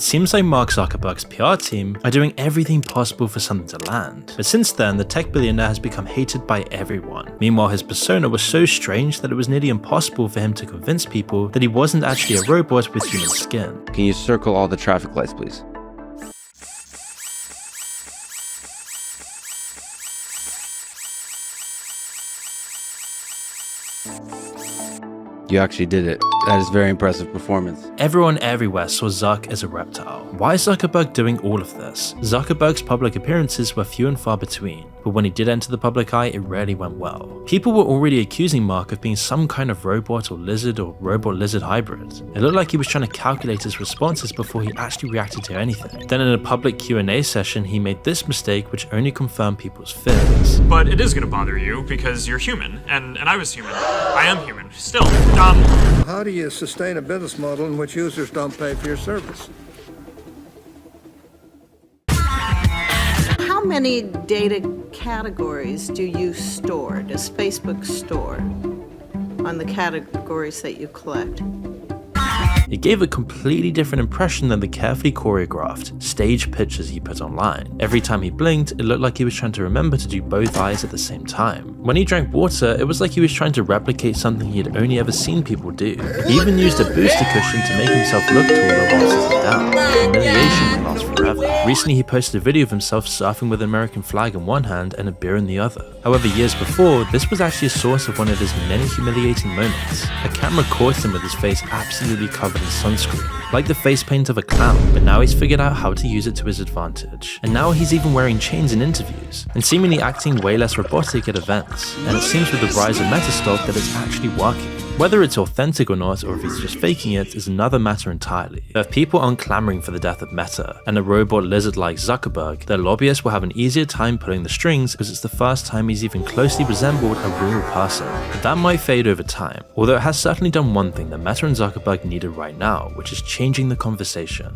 It seems like Mark Zuckerberg's PR team are doing everything possible for something to land. But since then, the tech billionaire has become hated by everyone. Meanwhile, his persona was so strange that it was nearly impossible for him to convince people that he wasn't actually a robot with human skin. Can you circle all the traffic lights, please? You actually did it. That is very impressive performance. Everyone everywhere saw Zuck as a reptile. Why is Zuckerberg doing all of this? Zuckerberg's public appearances were few and far between, but when he did enter the public eye, it rarely went well. People were already accusing Mark of being some kind of robot or robot-lizard hybrid. It looked like he was trying to calculate his responses before he actually reacted to anything. Then in a public Q&A session, he made this mistake which only confirmed people's fears. But it is gonna bother you because you're human, and I was human. I am human, still. How do you sustain a business model in which users don't pay for your service? How many data categories do you store? Does Facebook store on the categories that you collect? It gave a completely different impression than the carefully choreographed, staged pictures he put online. Every time he blinked, it looked like he was trying to remember to do both eyes at the same time. When he drank water, it was like he was trying to replicate something he had only ever seen people do. He even used a booster cushion to make himself look taller while sitting down. Humiliation can last forever. Recently, he posted a video of himself surfing with an American flag in one hand and a beer in the other. However, years before, this was actually a source of one of his many humiliating moments. A camera caught him with his face absolutely covered in sunscreen, like the face paint of a clown, but now he's figured out how to use it to his advantage. And now he's even wearing chains in interviews, and seemingly acting way less robotic at events. And it seems with the rise of meta stock that it's actually working. Whether it's authentic or not, or if he's just faking it, is another matter entirely. But if people aren't clamoring for the death of Meta, and a robot lizard like Zuckerberg, their lobbyists will have an easier time pulling the strings because it's the first time he's even closely resembled a real person. But that might fade over time, although it has certainly done one thing that Meta and Zuckerberg needed right now, which is changing the conversation.